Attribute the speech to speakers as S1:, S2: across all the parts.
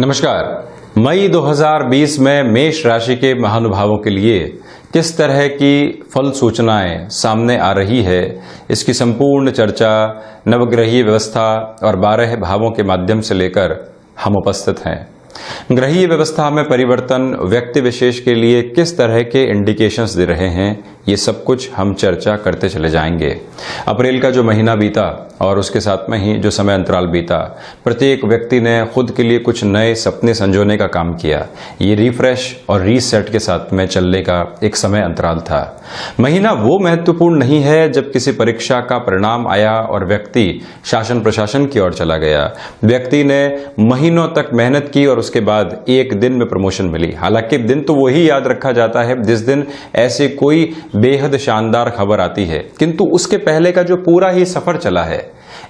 S1: नमस्कार। मई 2020 में मेष राशि के महानुभावों के लिए किस तरह की फल सूचनाएं सामने आ रही है, इसकी संपूर्ण चर्चा नवग्रहीय व्यवस्था और 12 भावों के माध्यम से लेकर हम उपस्थित हैं। ग्रहीय व्यवस्था में परिवर्तन व्यक्ति विशेष के लिए किस तरह के इंडिकेशंस दे रहे हैं, ये सब कुछ हम चर्चा करते चले जाएंगे। अप्रैल का जो महीना बीता और उसके साथ में ही जो समय अंतराल बीता, प्रत्येक व्यक्ति ने खुद के लिए कुछ नए सपने संजोने का काम किया। ये रिफ्रेश और रीसेट के साथ में चलने का एक समय अंतराल था। महीना वो महत्वपूर्ण नहीं है जब किसी परीक्षा का परिणाम आया और व्यक्ति शासन प्रशासन की ओर चला गया। व्यक्ति ने महीनों तक मेहनत की और उसके बाद एक दिन में प्रमोशन मिली। हालांकि दिन तो वही याद रखा जाता है जिस दिन ऐसी कोई बेहद शानदार खबर आती है, किंतु उसके पहले का जो पूरा ही सफर चला है,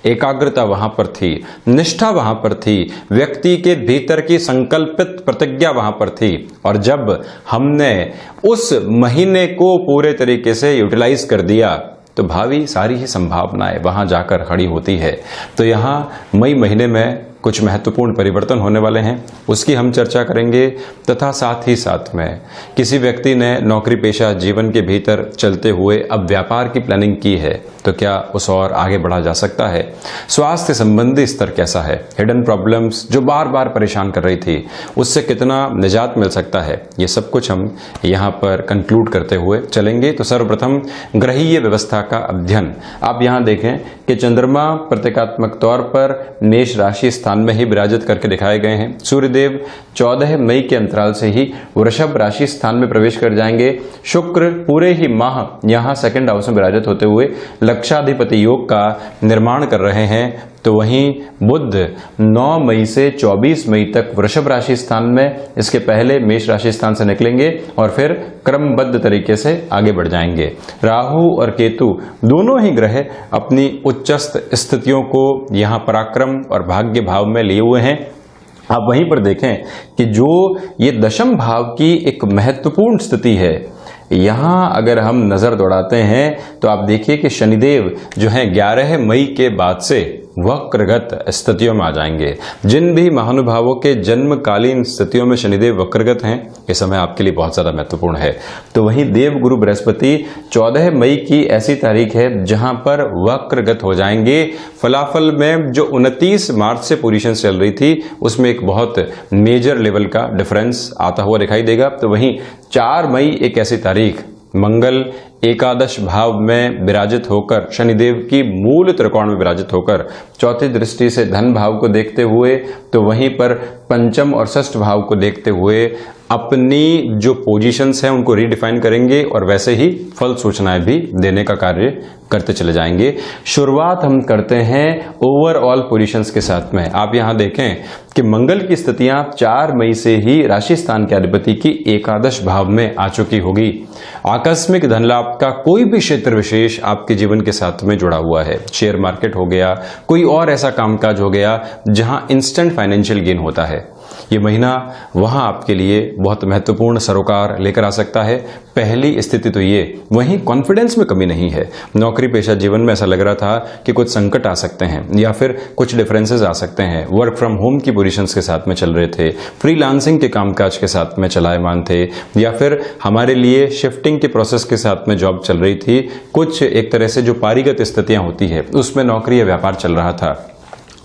S1: एकाग्रता वहां पर थी, निष्ठा वहां पर थी, व्यक्ति के भीतर की संकल्पित प्रतिज्ञा वहां पर थी। और जब हमने उस महीने को पूरे तरीके से यूटिलाइज कर दिया तो भावी सारी ही संभावनाएं वहां जाकर खड़ी होती है। तो यहां मई महीने में कुछ महत्वपूर्ण परिवर्तन होने वाले हैं, उसकी हम चर्चा करेंगे। तथा साथ ही साथ में किसी व्यक्ति ने नौकरी पेशा जीवन के भीतर चलते हुए अब व्यापार की प्लानिंग की है तो क्या उस और आगे बढ़ा जा सकता है। स्वास्थ्य संबंधी स्तर कैसा है, हिडन प्रॉब्लम्स जो बार बार परेशान कर रही थी, उससे कितना निजात मिल सकता है, ये सब कुछ हम यहाँ पर कंक्लूड करते हुए चलेंगे। तो सर्वप्रथम ग्रहीय व्यवस्था का अध्ययन। आप यहाँ देखें कि चंद्रमा प्रतीकात्मक तौर पर मेष राशि स्थान में ही विराजित करके दिखाए गए हैं। सूर्यदेव 14 मई के अंतराल से ही वृषभ राशि स्थान में प्रवेश कर जाएंगे। शुक्र पूरे ही माह यहाँ सेकंड हाउस में विराजित होते हुए लक्षाधिपति योग का निर्माण कर रहे हैं। तो वहीं बुध 9 मई से 24 मई तक वृषभ राशि स्थान में, इसके पहले मेष राशि स्थान से निकलेंगे और फिर क्रमबद्ध तरीके से आगे बढ़ जाएंगे। राहु और केतु दोनों ही ग्रह अपनी उच्चस्थ स्थितियों को यहाँ पराक्रम और भाग्य भाव में लिए हुए हैं। आप वहीं पर देखें कि जो ये दशम भाव की एक महत्वपूर्ण स्थिति है, यहां अगर हम नजर दौड़ाते हैं तो आप देखिए कि शनिदेव जो है 11 मई के बाद से वक्रगत स्थितियों में आ जाएंगे। जिन भी महानुभावों के जन्मकालीन स्थितियों में शनिदेव वक्रगत हैं, ये समय आपके लिए बहुत ज्यादा महत्वपूर्ण है। तो वहीं देव गुरु बृहस्पति 14 मई की ऐसी तारीख है जहां पर वक्रगत हो जाएंगे। फलाफल में जो 29 मार्च से पोजीशन चल रही थी, उसमें एक बहुत मेजर लेवल का डिफरेंस आता हुआ दिखाई देगा। तो वहीं 4 मई एक ऐसी तारीख, मंगल एकादश भाव में विराजित होकर, शनिदेव की मूल त्रिकोण में विराजित होकर, चौथी दृष्टि से धन भाव को देखते हुए, तो वहीं पर पंचम और षष्ठ भाव को देखते हुए अपनी जो पोजीशंस हैं उनको रीडिफाइन करेंगे और वैसे ही फल सूचनाएं भी देने का कार्य करते चले जाएंगे। शुरुआत हम करते हैं ओवरऑल पोजीशंस के साथ में। आप यहां देखें कि मंगल की स्थितियां 4 मई से ही राशि स्थान के अधिपति की एकादश भाव में आ चुकी होगी। आकस्मिक धन लाभ का कोई भी क्षेत्र विशेष आपके जीवन के साथ में जुड़ा हुआ है। शेयर मार्केट हो गया, कोई और ऐसा कामकाज हो गया जहां इंस्टेंट फाइनेंशियल गेन होता है, ये महीना वहां आपके लिए बहुत महत्वपूर्ण सरोकार लेकर आ सकता है। पहली स्थिति तो ये। वहीं कॉन्फिडेंस में कमी नहीं है। नौकरी पेशा जीवन में ऐसा लग रहा था कि कुछ संकट आ सकते हैं या फिर कुछ डिफरेंसेस आ सकते हैं। वर्क फ्रॉम होम की पोजीशंस के साथ में चल रहे थे, फ्रीलांसिंग के कामकाज के साथ में चलायमान थे, या फिर हमारे लिए शिफ्टिंग के प्रोसेस के साथ में जॉब चल रही थी। कुछ एक तरह से जो पारिगत स्थितियां होती है उसमें नौकरी या व्यापार चल रहा था।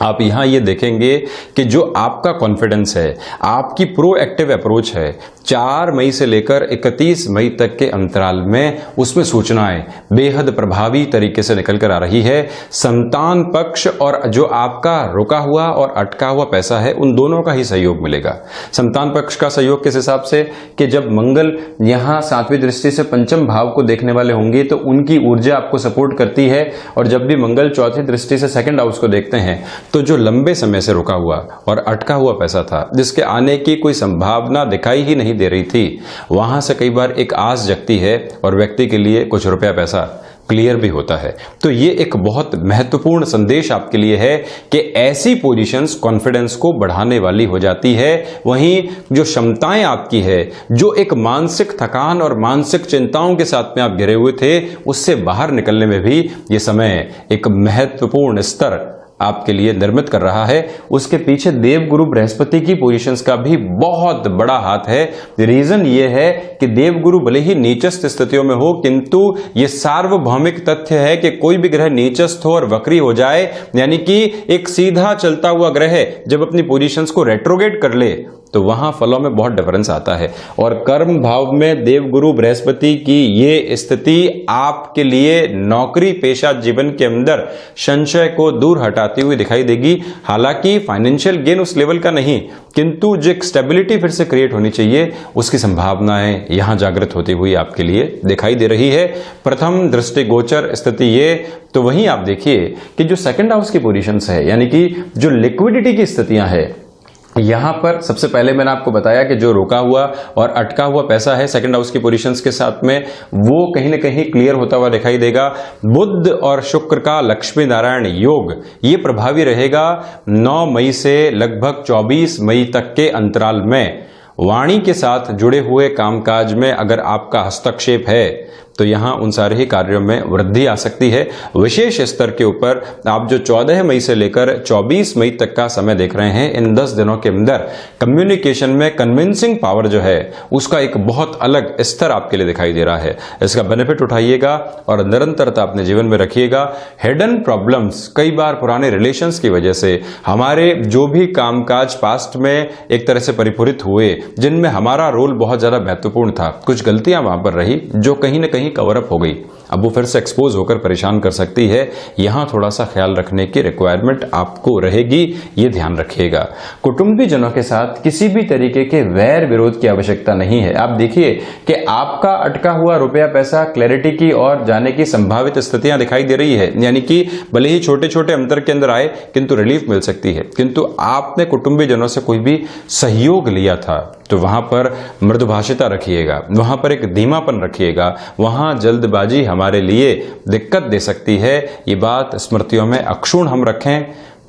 S1: आप यहां ये देखेंगे कि जो आपका कॉन्फिडेंस है, आपकी प्रोएक्टिव अप्रोच है, 4 मई से लेकर 31 मई तक के अंतराल में उसमें सूचनाएं बेहद प्रभावी तरीके से निकल कर आ रही है। संतान पक्ष और जो आपका रुका हुआ और अटका हुआ पैसा है, उन दोनों का ही सहयोग मिलेगा। संतान पक्ष का सहयोग किस हिसाब से कि जब मंगल यहां 7वीं दृष्टि से पंचम भाव को देखने वाले होंगे तो उनकी ऊर्जा आपको सपोर्ट करती है। और जब भी मंगल चौथी दृष्टि से सेकंड हाउस को देखते हैं तो जो लंबे समय से रुका हुआ और अटका हुआ पैसा था, जिसके आने की कोई संभावना दिखाई ही नहीं दे रही थी, वहां से कई बार एक आस जगती है और व्यक्ति के लिए कुछ रुपया पैसा क्लियर भी होता है। तो ये एक बहुत महत्वपूर्ण संदेश आपके लिए है कि ऐसी पोजीशंस कॉन्फिडेंस को बढ़ाने वाली हो जाती है। वहीं जो क्षमताएं आपकी है, जो एक मानसिक थकान और मानसिक चिंताओं के साथ में आप घिरे हुए थे, उससे बाहर निकलने में भी ये समय एक महत्वपूर्ण स्तर आपके लिए निर्मित कर रहा है, उसके पीछे देवगुरु बृहस्पति की पोजीशंस का भी बहुत बड़ा हाथ है। रीजन ये है कि देवगुरु भले ही नीचस्थ स्थितियों में हो, किंतु ये सार्वभौमिक तथ्य है कि कोई भी ग्रह नीचस्थ हो और वक्री हो जाए, यानी कि एक सीधा चलता हुआ ग्रह जब अपनी पोजीशंस को रेट्रोगेट कर ले तो वहां फलों में बहुत डिफरेंस आता है। और कर्म भाव में देवगुरु बृहस्पति की ये स्थिति आपके लिए नौकरी पेशा जीवन के अंदर संशय को दूर हटाती हुई दिखाई देगी। हालांकि फाइनेंशियल गेन उस लेवल का नहीं, किंतु जो एक स्टेबिलिटी फिर से क्रिएट होनी चाहिए उसकी संभावनाएं यहां जागृत होती हुई आपके लिए दिखाई दे रही है। प्रथम दृष्टिगोचर स्थिति ये, तो वहीं आप देखिए कि जो सेकंड हाउस की पोजीशंस है, यानी कि जो लिक्विडिटी की स्थितियां है, यहां पर सबसे पहले मैंने आपको बताया कि जो रोका हुआ और अटका हुआ पैसा है सेकंड हाउस की पोजीशंस के साथ में, वो कहीं ना कहीं क्लियर होता हुआ दिखाई देगा। बुध और शुक्र का लक्ष्मी नारायण योग ये प्रभावी रहेगा 9 मई से लगभग 24 मई तक के अंतराल में। वाणी के साथ जुड़े हुए कामकाज में अगर आपका हस्तक्षेप है तो यहां उन सारे ही कार्यों में वृद्धि आ सकती है। विशेष स्तर के ऊपर आप जो 14 मई से लेकर 24 मई तक का समय देख रहे हैं, इन 10 दिनों के अंदर कम्युनिकेशन में कन्विंसिंग पावर जो है उसका एक बहुत अलग स्तर आपके लिए दिखाई दे रहा है। इसका बेनिफिट उठाइएगा और निरंतरता अपने जीवन में रखिएगा। हिडन प्रॉब्लम्स, कई बार पुराने रिलेशंस की वजह से हमारे जो भी कामकाज पास्ट में एक तरह से परिपूरित हुए, जिनमें हमारा रोल बहुत ज्यादा महत्वपूर्ण था, कुछ गलतियां वहां पर रही जो कहीं ना कहीं कवर अप हो गई, अब वो फिर से एक्सपोज होकर परेशान कर सकती है। यहां थोड़ा सा ख्याल रखने की रिक्वायरमेंट आपको रहेगी, ये ध्यान रखिएगा। कुटुंबी जनों के साथ किसी भी तरीके के वैर विरोध की आवश्यकता नहीं है। आप देखिए कि आपका अटका हुआ रुपया पैसा क्लैरिटी की ओर जाने की संभावित स्थितियां दिखाई दे रही है, यानी कि भले ही छोटे छोटे अंतर के अंदर आए किंतु रिलीफ मिल सकती है। किंतु आपने कुटुंबी जनों से कोई भी सहयोग लिया था तो वहां पर मृदुभाषिता रखिएगा, वहां पर एक धीमापन रखिएगा, वहां जल्दबाजी हमारे लिए दिक्कत दे सकती है। ये बात स्मृतियों में अक्षुण्ण हम रखें।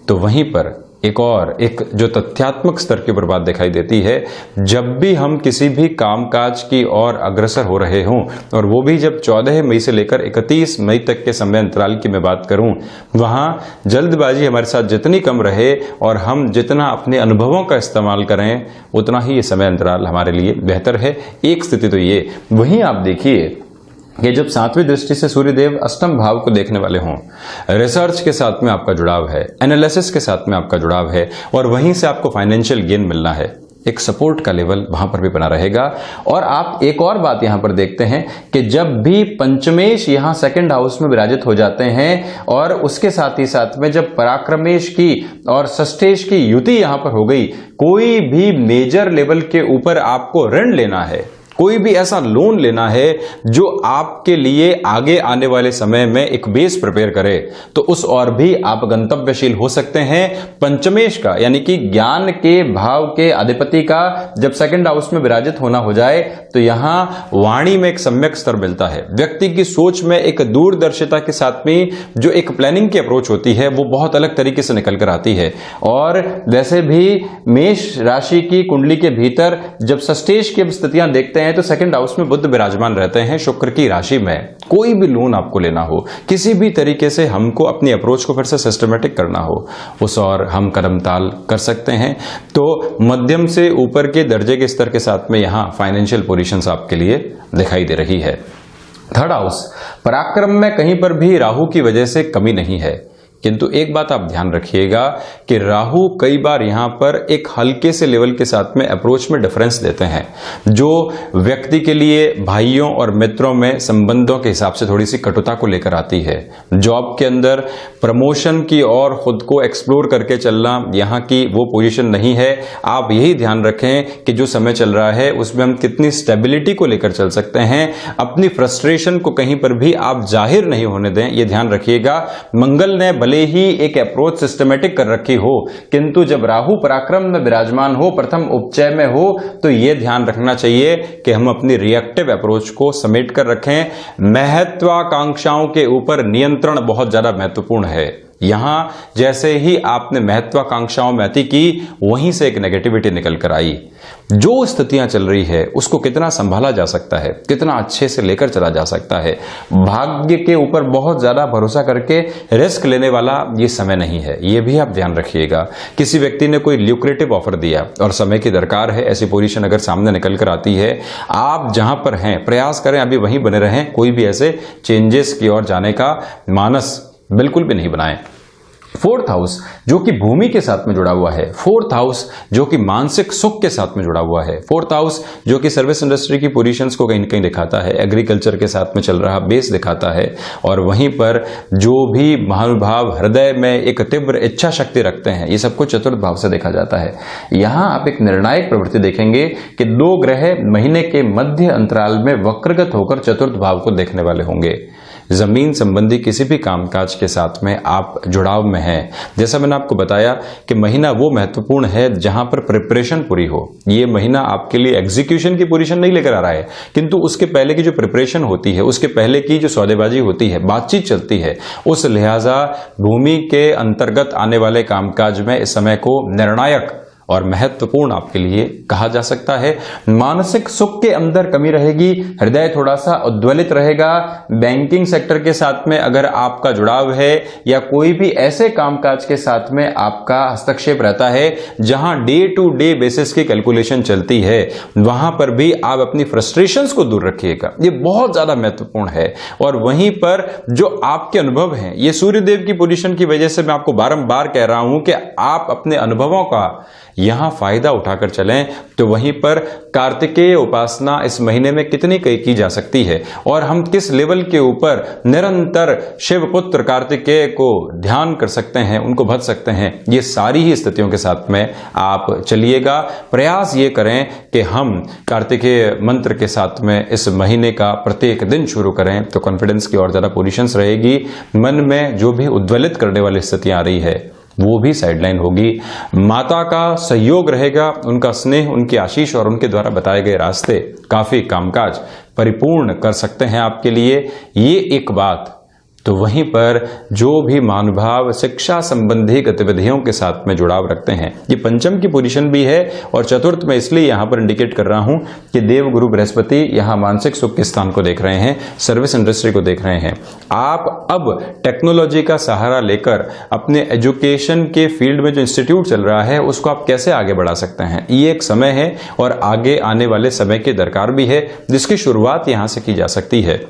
S1: तो वहीं पर एक जो तथ्यात्मक स्तर की ऊपर बात दिखाई देती है, जब भी हम किसी भी कामकाज की ओर अग्रसर हो रहे हों, और वो भी जब 14 मई से लेकर 31 मई तक के समय अंतराल की मैं बात करूं, वहां जल्दबाजी हमारे साथ जितनी कम रहे और हम जितना अपने अनुभवों का इस्तेमाल करें उतना ही ये समय अंतराल हमारे लिए बेहतर है। एक स्थिति तो ये। वहीं आप देखिए कि जब 7वीं दृष्टि से सूर्यदेव अष्टम भाव को देखने वाले हों, रिसर्च के साथ में आपका जुड़ाव है, एनालिसिस के साथ में आपका जुड़ाव है, और वहीं से आपको फाइनेंशियल गेन मिलना है, एक सपोर्ट का लेवल वहां पर भी बना रहेगा। और आप एक और बात यहां पर देखते हैं कि जब भी पंचमेश यहां सेकंड हाउस में विराजित हो जाते हैं और उसके साथ ही साथ में जब पराक्रमेश की और षष्ठेश की युति यहां पर हो गई, कोई भी मेजर लेवल के ऊपर आपको ऋण लेना है, कोई भी ऐसा लोन लेना है जो आपके लिए आगे आने वाले समय में एक बेस प्रिपेयर करे, तो उस और भी आप गंतव्यशील हो सकते हैं। पंचमेश का यानी कि ज्ञान के भाव के अधिपति का जब सेकंड हाउस में विराजित होना हो जाए तो यहां वाणी में एक सम्यक स्तर मिलता है। व्यक्ति की सोच में एक दूरदर्शिता के साथ में जो एक प्लानिंग की अप्रोच होती है वो बहुत अलग तरीके से निकल कर आती है। और वैसे भी मेष राशि की कुंडली के भीतर जब षष्ठेश की स्थितियां देखते हैं तो सेकंड हाउस में बुध विराजमान रहते हैं शुक्र की राशि में। कोई भी लोन आपको लेना हो, किसी भी तरीके से हमको अपनी अप्रोच को फिर से सिस्टमेटिक करना हो, उस और हम कदम ताल कर सकते हैं। तो मध्यम से ऊपर के दर्जे के स्तर के साथ में यहां फाइनेंशियल पोजीशंस आपके लिए दिखाई दे रही है। थर्ड हाउस, पराक्रम में कहीं पर भी राहु की वजह से कमी नहीं है, किंतु एक बात आप ध्यान रखिएगा कि राहु कई बार यहां पर एक हल्के से लेवल के साथ में अप्रोच में डिफरेंस देते हैं, जो व्यक्ति के लिए भाइयों और मित्रों में संबंधों के हिसाब से थोड़ी सी कटुता को लेकर आती है। जॉब के अंदर प्रमोशन की और खुद को एक्सप्लोर करके चलना यहां की वो पोजीशन नहीं है। आप यही ध्यान रखें कि जो समय चल रहा है उसमें हम कितनी स्टेबिलिटी को लेकर चल सकते हैं। अपनी फ्रस्ट्रेशन को कहीं पर भी आप जाहिर नहीं होने दें, ये ध्यान रखिएगा। मंगल ने भले ही एक अप्रोच सिस्टमेटिक कर रखी हो, किंतु जब राहु पराक्रम में विराजमान हो, प्रथम उपचय में हो, तो यह ध्यान रखना चाहिए कि हम अपनी रिएक्टिव अप्रोच को समेट कर रखें। महत्वाकांक्षाओं के ऊपर नियंत्रण बहुत ज्यादा महत्वपूर्ण है। यहां जैसे ही आपने महत्वाकांक्षाओं में अति की, वहीं से एक नेगेटिविटी निकल कर आई। जो स्थितियां चल रही है उसको कितना संभाला जा सकता है, कितना अच्छे से लेकर चला जा सकता है। भाग्य के ऊपर बहुत ज्यादा भरोसा करके रिस्क लेने वाला ये समय नहीं है, ये भी आप ध्यान रखिएगा। किसी व्यक्ति ने कोई ल्यूक्रेटिव ऑफर दिया और समय की दरकार है, ऐसी पोजीशन अगर सामने निकल कर आती है, आप जहां पर हैं प्रयास करें अभी वहीं बने रहें, कोई भी ऐसे चेंजेस की ओर जाने का मानस बिल्कुल भी नहीं बनाएं। फोर्थ हाउस जो कि भूमि के साथ में जुड़ा हुआ है, फोर्थ हाउस जो कि मानसिक सुख के साथ में जुड़ा हुआ है, फोर्थ हाउस जो कि सर्विस इंडस्ट्री की पोजीशंस को कहीं न कहीं दिखाता है, एग्रीकल्चर के साथ में चल रहा बेस दिखाता है। और वहीं पर जो भी महानुभाव हृदय में एक तीव्र इच्छा शक्ति रखते हैं, ये सब कुछ चतुर्थ भाव से देखा जाता है। यहां आप एक निर्णायक प्रवृत्ति देखेंगे कि 2 ग्रह महीने के मध्य अंतराल में वक्रगत होकर चतुर्थ भाव को देखने वाले होंगे। जमीन संबंधी किसी भी कामकाज के साथ में आप जुड़ाव में हैं। जैसा मैंने आपको बताया कि महीना वो महत्वपूर्ण है जहां पर प्रिपरेशन पूरी हो। ये महीना आपके लिए एग्जीक्यूशन की पोजीशन नहीं लेकर आ रहा है, किंतु उसके पहले की जो प्रिपरेशन होती है, उसके पहले की जो सौदेबाजी होती है, बातचीत चलती है, उस लिहाजा भूमि के अंतर्गत आने वाले कामकाज में इस समय को निर्णायक और महत्वपूर्ण आपके लिए कहा जा सकता है। मानसिक सुख के अंदर कमी रहेगी, हृदय थोड़ा सा उद्वेलित रहेगा। बैंकिंग सेक्टर के साथ में अगर आपका जुड़ाव है या कोई भी ऐसे कामकाज के साथ में आपका हस्तक्षेप रहता है जहां डे टू डे बेसिस की कैलकुलेशन चलती है, वहां पर भी आप अपनी फ्रस्ट्रेशंस को दूर रखिएगा, ये बहुत ज्यादा महत्वपूर्ण है। और वहीं पर जो आपके अनुभव हैं, ये सूर्यदेव की पोजीशन की वजह से मैं आपको बारंबार कह रहा हूं कि आप अपने अनुभवों का यहां फायदा उठाकर चलें। तो वहीं पर कार्तिकेय उपासना इस महीने में कितनी की जा सकती है और हम किस लेवल के ऊपर निरंतर शिवपुत्र कार्तिकेय को ध्यान कर सकते हैं, उनको भज सकते हैं, ये सारी ही स्थितियों के साथ में आप चलिएगा। प्रयास ये करें कि हम कार्तिकेय मंत्र के साथ में इस महीने का प्रत्येक दिन शुरू करें, तो कॉन्फिडेंस की और ज्यादा पोजीशंस रहेगी। मन में जो भी उद्वेलित करने वाली स्थितियां आ रही है वो भी साइडलाइन होगी। माता का सहयोग रहेगा, उनका स्नेह, उनकी आशीष और उनके द्वारा बताए गए रास्ते काफी कामकाज परिपूर्ण कर सकते हैं आपके लिए। ये एक बात। तो वहीं पर जो भी महानुभाव शिक्षा संबंधी गतिविधियों के साथ में जुड़ाव रखते हैं, ये पंचम की पोजीशन भी है और चतुर्थ में इसलिए यहां पर इंडिकेट कर रहा हूं कि देव गुरु बृहस्पति यहां मानसिक सुख के स्थान को देख रहे हैं, सर्विस इंडस्ट्री को देख रहे हैं। आप अब टेक्नोलॉजी का सहारा लेकर अपने एजुकेशन के फील्ड में जो इंस्टीट्यूट चल रहा है उसको आप कैसे आगे बढ़ा सकते हैं, ये एक समय है और आगे आने वाले समय की दरकार भी है, जिसकी शुरुआत यहां से की जा सकती है।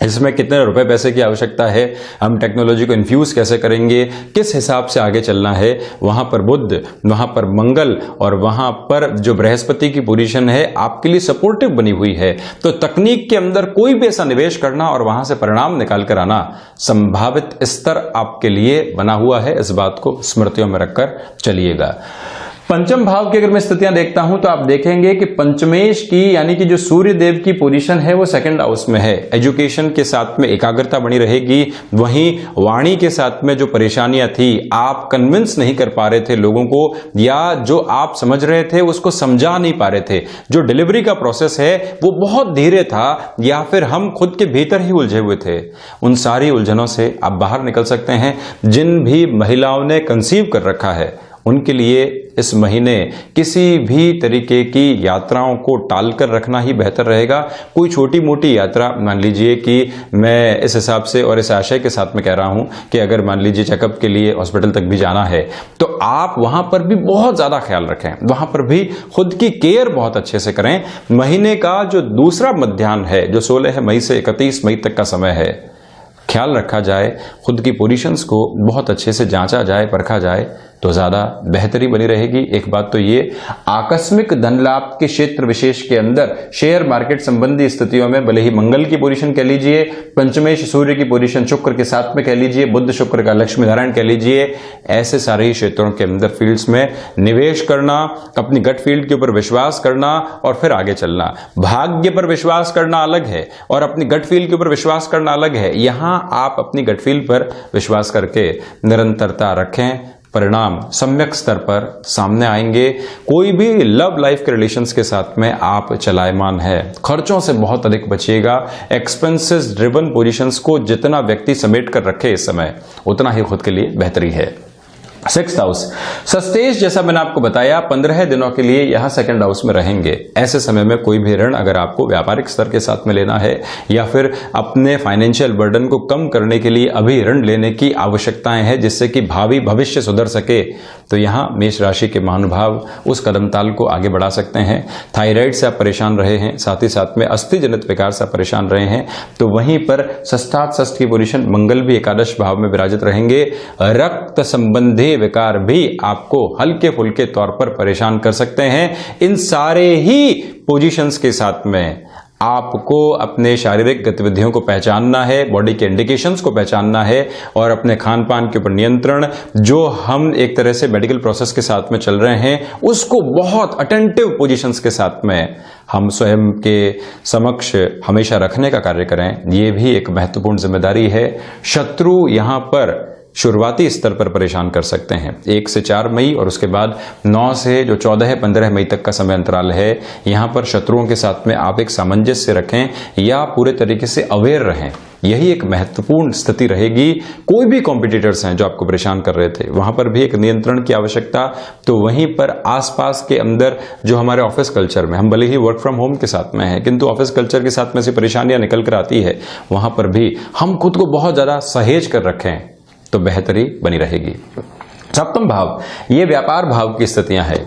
S1: इसमें कितने रुपए पैसे की आवश्यकता है, हम टेक्नोलॉजी को इन्फ्यूज कैसे करेंगे, किस हिसाब से आगे चलना है, वहां पर बुध, वहां पर मंगल और वहां पर जो बृहस्पति की पोजीशन है आपके लिए सपोर्टिव बनी हुई है। तो तकनीक के अंदर कोई भी ऐसा निवेश करना और वहां से परिणाम निकाल कर आना संभावित स्तर आपके लिए बना हुआ है, इस बात को स्मृतियों में रखकर चलिएगा। पंचम भाव की अगर मैं स्थितियां देखता हूं तो आप देखेंगे कि पंचमेश की यानी कि जो सूर्य देव की पोजीशन है वो सेकंड हाउस में है। एजुकेशन के साथ में एकाग्रता बनी रहेगी। वहीं वाणी के साथ में जो परेशानियां थी, आप कन्विंस नहीं कर पा रहे थे लोगों को, या जो आप समझ रहे थे उसको समझा नहीं पा रहे थे, जो डिलीवरी का प्रोसेस है वो बहुत धीरे था, या फिर हम खुद के भीतर ही उलझे हुए थे, उन सारी उलझनों से आप बाहर निकल सकते हैं। जिन भी महिलाओं ने कंसीव कर रखा है उनके लिए इस महीने किसी भी तरीके की यात्राओं को टालकर रखना ही बेहतर रहेगा। कोई छोटी मोटी यात्रा, मान लीजिए कि मैं इस हिसाब से और इस आशय के साथ में कह रहा हूं कि अगर मान लीजिए चेकअप के लिए हॉस्पिटल तक भी जाना है तो आप वहां पर भी बहुत ज्यादा ख्याल रखें, वहां पर भी खुद की केयर बहुत अच्छे से करें। महीने का जो दूसरा मध्याह्न है, जो 16 मई से 31 मई तक का समय है, ख्याल रखा जाए, खुद की पोजीशंस को बहुत अच्छे से जांचा जाए, परखा जाए तो ज्यादा बेहतरी बनी रहेगी। एक बात तो ये, आकस्मिक धन लाभ के क्षेत्र विशेष के अंदर शेयर मार्केट संबंधी स्थितियों में भले ही मंगल की पोजीशन कह लीजिए, पंचमेश सूर्य की पोजीशन शुक्र के साथ में कह लीजिए, बुध शुक्र का लक्ष्मी नारायण कह लीजिए, ऐसे सारे ही क्षेत्रों के अंदर फील्ड्स में निवेश करना, अपनी गट फील्ड के ऊपर विश्वास करना और फिर आगे चलना। भाग्य पर विश्वास करना अलग है और अपनी गट फील्ड के ऊपर विश्वास करना अलग है। यहां आप अपनी गट फील्ड पर विश्वास करके निरंतरता रखें, परिणाम सम्यक स्तर पर सामने आएंगे। कोई भी लव लाइफ के रिलेशंस के साथ में आप चलायमान है, खर्चों से बहुत अधिक बचिएगा। एक्सपेंसेस ड्रिवन पोजीशंस को जितना व्यक्ति समेट कर रखे इस समय, उतना ही खुद के लिए बेहतरी है। 6th हाउस सस्तेज, जैसा मैंने आपको बताया 15 दिनों के लिए यहां 2nd हाउस में रहेंगे। ऐसे समय में कोई भी ऋण अगर आपको व्यापारिक स्तर के साथ में लेना है या फिर अपने फाइनेंशियल बर्डन को कम करने के लिए अभी ऋण लेने की आवश्यकताएं हैं जिससे कि भावी भविष्य सुधर सके, तो यहां मेष राशि के महानुभाव उस कदम ताल को आगे बढ़ा सकते हैं। थायराइड से आप परेशान रहे हैं, साथ ही साथ में अस्थि जनित विकार से परेशान रहे हैं, तो वहीं पर षष्ठात षष्ठ की पोजीशन, मंगल भी एकादश भाव में विराजित रहेंगे। रक्त संबंधी विकार भी आपको हल्के फुल्के तौर पर परेशान कर सकते हैं। इन सारे ही पोजीशंस के साथ में आपको अपने शारीरिक गतिविधियों को पहचानना है, बॉडी के इंडिकेशंस को पहचानना है और अपने खान पान के ऊपर नियंत्रण, जो हम एक तरह से मेडिकल प्रोसेस के साथ में चल रहे हैं, उसको बहुत अटेंटिव पोजीशंस के साथ में हम स्वयं के समक्ष हमेशा रखने का कार्य करें। यह भी एक महत्वपूर्ण जिम्मेदारी है। शत्रु यहां पर शुरुआती स्तर पर परेशान कर सकते हैं 1 से 4 मई और उसके बाद 9 से जो 14-15 मई तक का समय अंतराल है, यहां पर शत्रुओं के साथ में आप एक सामंजस्य रखें या पूरे तरीके से अवेयर रहें। यही एक महत्वपूर्ण स्थिति रहेगी। कोई भी कॉम्पिटिटर्स हैं जो आपको परेशान कर रहे थे, वहां पर भी एक नियंत्रण की आवश्यकता। तो वहीं पर आसपास के अंदर जो हमारे ऑफिस कल्चर में, हम भले ही वर्क फ्रॉम होम के साथ में हैं, किंतु ऑफिस कल्चर के साथ में से परेशानियां निकल कर आती है, वहां पर भी हम खुद को बहुत ज्यादा सहेज कर रखें तो बेहतरी बनी रहेगी। 7वां भाव, ये व्यापार भाव की स्थितियां हैं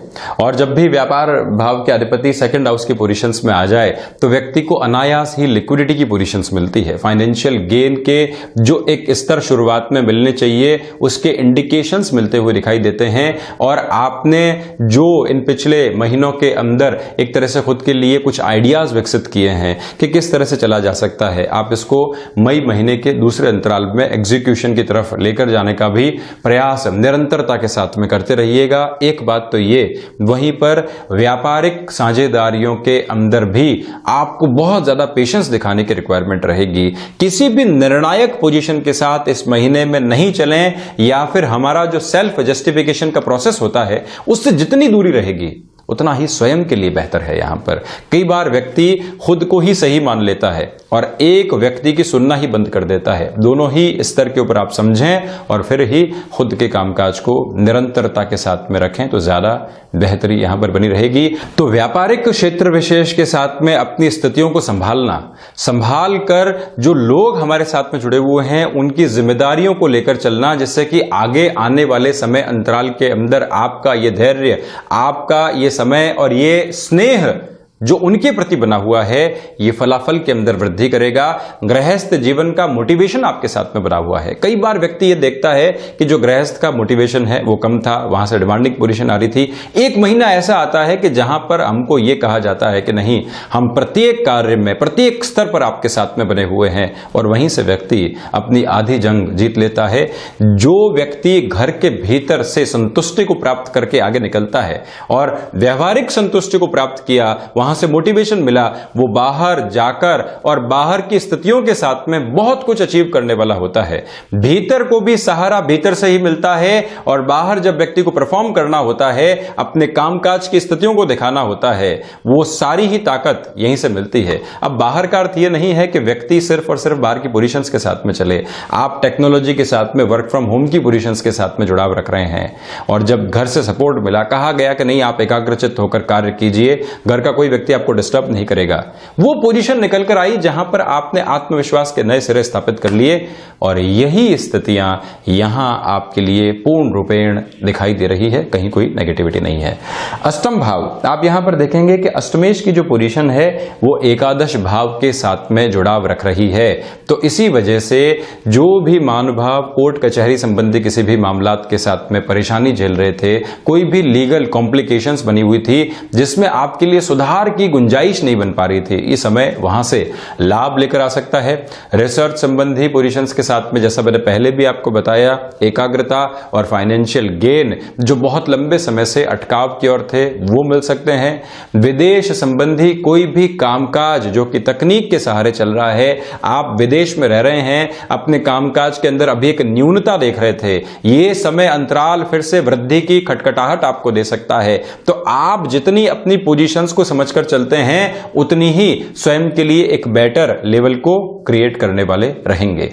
S1: और जब भी व्यापार भाव के अधिपति 2nd हाउस की पोजीशंस में आ जाए तो व्यक्ति को अनायास ही लिक्विडिटी की पोजीशंस मिलती है। फाइनेंशियल गेन के जो एक स्तर शुरुआत में मिलने चाहिए, उसके इंडिकेशंस मिलते हुए दिखाई देते हैं। और आपने जो इन पिछले महीनों के अंदर एक तरह से खुद के लिए कुछ आइडियाज विकसित किए हैं कि किस तरह से चला जा सकता है, आप इसको मई महीने के दूसरे अंतराल में एग्जीक्यूशन की तरफ लेकर जाने का भी प्रयास निरंतर के साथ में करते रहिएगा। एक बात तो ये, वहीं पर व्यापारिक साझेदारियों के अंदर भी आपको बहुत ज्यादा पेशेंस दिखाने की रिक्वायरमेंट रहेगी। किसी भी निर्णायक पोजीशन के साथ इस महीने में नहीं चलें, या फिर हमारा जो सेल्फ जस्टिफिकेशन का प्रोसेस होता है उससे जितनी दूरी रहेगी उतना ही स्वयं के लिए बेहतर है। यहां पर कई बार व्यक्ति खुद को ही सही मान लेता है और एक व्यक्ति की सुनना ही बंद कर देता है। दोनों ही स्तर के ऊपर आप समझें और फिर ही खुद के कामकाज को निरंतरता के साथ में रखें तो ज्यादा बेहतरी यहां पर बनी रहेगी। तो व्यापारिक क्षेत्र विशेष के साथ में अपनी स्थितियों को संभाल कर जो लोग हमारे साथ में जुड़े हुए हैं उनकी जिम्मेदारियों को लेकर चलना, जिससे कि आगे आने वाले समय अंतराल के अंदर आपका ये धैर्य, आपका ये समय और ये स्नेह जो उनके प्रति बना हुआ है, ये फलाफल के अंदर वृद्धि करेगा। गृहस्थ जीवन का मोटिवेशन आपके साथ में बना हुआ है। कई बार व्यक्ति ये देखता है कि जो गृहस्थ का मोटिवेशन है वो कम था, वहां से डिमांडिंग पोजीशन आ रही थी। एक महीना ऐसा आता है कि जहां पर हमको ये कहा जाता है कि नहीं, हम प्रत्येक कार्य में प्रत्येक स्तर पर आपके साथ में बने हुए हैं, और वहीं से व्यक्ति अपनी आधी जंग जीत लेता है। जो व्यक्ति घर के भीतर से संतुष्टि को प्राप्त करके आगे निकलता है और व्यवहारिक संतुष्टि को प्राप्त किया, वहां से मोटिवेशन मिला, वो बाहर जाकर और बाहर की स्थितियों के साथ में बहुत कुछ अचीव करने वाला होता है। भीतर को भी सहारा भीतर से ही मिलता है और बाहर जब व्यक्ति को परफॉर्म करना होता है, अपने कामकाज की स्थितियों को दिखाना होता है, वो सारी ही ताकत यहीं से मिलती है। अब बाहर का अर्थ ये नहीं है कि व्यक्ति सिर्फ और सिर्फ बाहर की पोजीशंस के साथ में चले। आप टेक्नोलॉजी के साथ में, वर्क फ्रॉम होम की पोजीशंस के साथ में जुड़ाव रख रहे हैं और जब घर से सपोर्ट मिला, कहा गया कि नहीं आप एकाग्रचित्त होकर कार्य कीजिए, घर का कोई व्यक्ति आपको डिस्टर्ब नहीं करेगा, वो पोजीशन निकल कर आई जहां पर आपने आत्मविश्वास के नए सिरे स्थापित कर लिए, और यही स्थितियां यहां आपके लिए पूर्ण रूपेण दिखाई दे रही है, कहीं कोई नेगेटिविटी नहीं है। अष्टम भाव, आप यहां पर देखेंगे कि अष्टमेश की जो पोजीशन है वो एकादश भाव के साथ में जुड़ाव रख रही है। तो इसी वजह से जो भी महानुभाव कोर्ट कचहरी संबंधी किसी भी मामलात के साथ में परेशानी झेल रहे थे, कोई भी लीगल कॉम्प्लिकेशंस बनी हुई थी जिसमें आपके लिए सुधार सुधार की गुंजाइश नहीं बन पा रही थी, इस समय वहां से लाभ लेकर आ सकता है। रिसर्च संबंधी पोजीशंस के साथ में जैसा मैंने पहले भी आपको बताया, एकाग्रता और फाइनेंशियल गेन जो बहुत लंबे समय से अटकाव की ओर थे वो मिल सकते हैं। विदेश संबंधी कोई भी कामकाज जो कि तकनीक के सहारे चल रहा है, आप विदेश में रह रहे हैं, अपने कामकाज के अंदर अभी एक न्यूनता देख रहे थे, ये समय अंतराल फिर से वृद्धि की खटखटाहट आपको दे सकता है। तो आप जितनी अपनी पोजीशंस को समझकर चलते हैं उतनी ही स्वयं के लिए एक बेटर लेवल को क्रिएट करने वाले रहेंगे।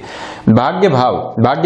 S1: भाग्य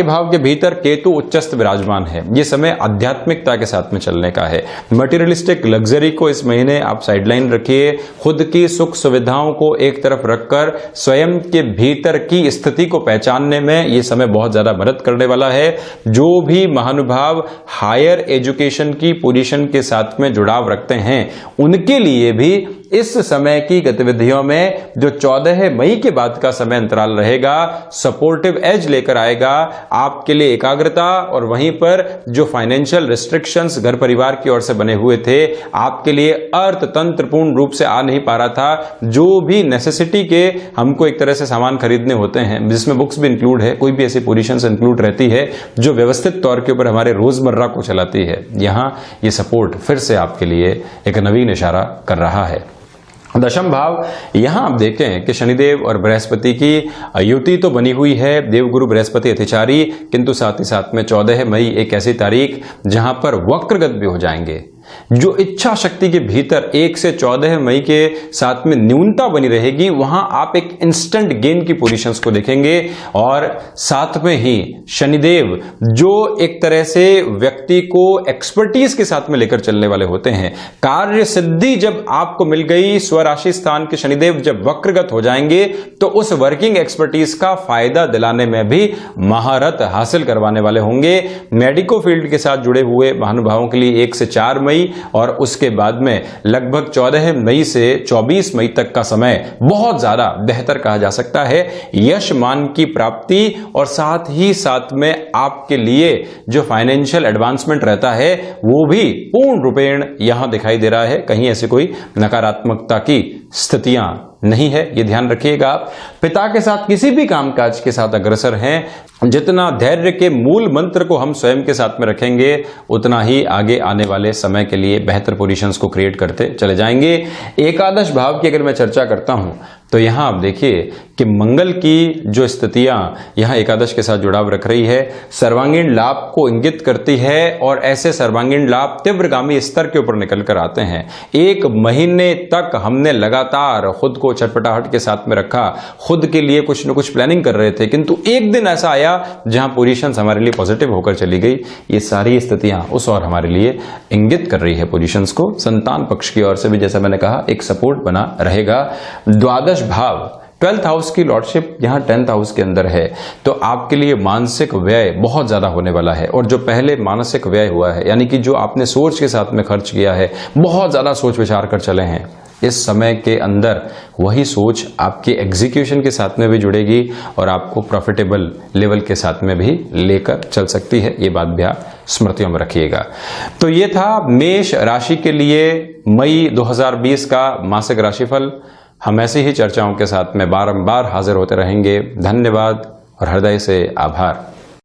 S1: भाव के भीतर केतु उच्चस्थ विराजमान है। यह समय आध्यात्मिकता के साथ में चलने का है। मटेरियलिस्टिक लग्जरी को इस महीने आप साइडलाइन रखिए, खुद की सुख सुविधाओं को एक तरफ रखकर स्वयं के भीतर की स्थिति को पहचानने में यह समय बहुत ज्यादा मदद करने वाला है। जो भी महानुभाव हायर एजुकेशन की पोजीशन के साथ में जुड़ाव रखते हैं उनके लिए भी इस समय की गतिविधियों में जो 14 मई के बाद का समय अंतराल रहेगा सपोर्टिव एज लेकर आएगा। आपके लिए एकाग्रता और वहीं पर जो फाइनेंशियल रिस्ट्रिक्शंस घर परिवार की ओर से बने हुए थे, आपके लिए अर्थतंत्र पूर्ण रूप से आ नहीं पा रहा था। जो भी नेसेसिटी के हमको एक तरह से सामान खरीदने होते हैं, जिसमें बुक्स भी इंक्लूड है, कोई भी ऐसी पोजीशंस इंक्लूड रहती है जो व्यवस्थित तौर के ऊपर हमारे रोजमर्रा को चलाती है, यहां ये सपोर्ट फिर से आपके लिए एक नवीन इशारा कर रहा है। दशम भाव, यहां आप देखें कि शनिदेव और बृहस्पति की युति तो बनी हुई है, देवगुरु बृहस्पति अतिचारी, किंतु साथ ही साथ में 14 मई एक ऐसी तारीख जहां पर वक्रगत भी हो जाएंगे। जो इच्छा शक्ति के भीतर 1 से 14 मई के साथ में न्यूनता बनी रहेगी, वहां आप एक इंस्टेंट गेन की पोजीशंस को देखेंगे। और साथ में ही शनिदेव जो एक तरह से व्यक्ति को एक्सपर्टीज के साथ में लेकर चलने वाले होते हैं, कार्य सिद्धि जब आपको मिल गई, स्वराशि स्थान के शनिदेव जब वक्रगत हो जाएंगे तो उस वर्किंग एक्सपर्टीज का फायदा दिलाने में भी महारत हासिल करवाने वाले होंगे। मेडिको फील्ड के साथ जुड़े हुए महानुभावों के लिए 1 से 4 मई और उसके बाद में लगभग 14 मई से 24 मई तक का समय बहुत ज्यादा बेहतर कहा जा सकता है। यश मान की प्राप्ति और साथ ही साथ में आपके लिए जो फाइनेंशियल एडवांसमेंट रहता है वो भी पूर्ण रूपेण यहां दिखाई दे रहा है। कहीं ऐसी कोई नकारात्मकता की स्थितियां नहीं है, ये ध्यान रखिएगा। पिता के साथ किसी भी कामकाज के साथ अग्रसर हैं, जितना धैर्य के मूल मंत्र को हम स्वयं के साथ में रखेंगे उतना ही आगे आने वाले समय के लिए बेहतर पोजीशंस को क्रिएट करते चले जाएंगे। एकादश भाव की अगर मैं चर्चा करता हूं तो यहां आप देखिए कि मंगल की जो स्थितियां यहां एकादश के साथ जुड़ाव रख रही है, सर्वांगीण लाभ को इंगित करती है और ऐसे सर्वांगीण लाभ तीव्रगामी स्तर के ऊपर निकल कर आते हैं। 1 महीने तक हमने लगातार खुद को चटपटाहट के साथ में रखा, खुद के लिए कुछ न कुछ प्लानिंग कर रहे थे, किंतु एक दिन ऐसा आया जहां पोजीशंस हमारे लिए पॉजिटिव होकर चली गई। ये सारी स्थितियां उस और हमारे लिए इंगित कर रही है पोजीशंस को। संतान पक्ष की ओर से भी जैसा मैंने कहा एक सपोर्ट बना रहेगा। द्वादश भाव 12th हाउस की लॉर्डशिप यहां 10th हाउस के अंदर है, तो आपके लिए मानसिक व्यय बहुत ज्यादा होने वाला है। और जो पहले मानसिक व्यय हुआ है, यानी कि जो आपने सोच के साथ में खर्च किया है, बहुत ज्यादा सोच विचार कर चले हैं, इस समय के अंदर वही सोच आपके एग्जीक्यूशन के साथ में भी जुड़ेगी और आपको प्रॉफिटेबल लेवल के साथ में भी लेकर चल सकती है। ये बात भी आप स्मृतियों में रखिएगा। तो ये था मेष राशि के लिए मई 2020 का मासिक राशिफल। हम ऐसी ही चर्चाओं के साथ में बारंबार हाजिर होते रहेंगे। धन्यवाद और हृदय से आभार।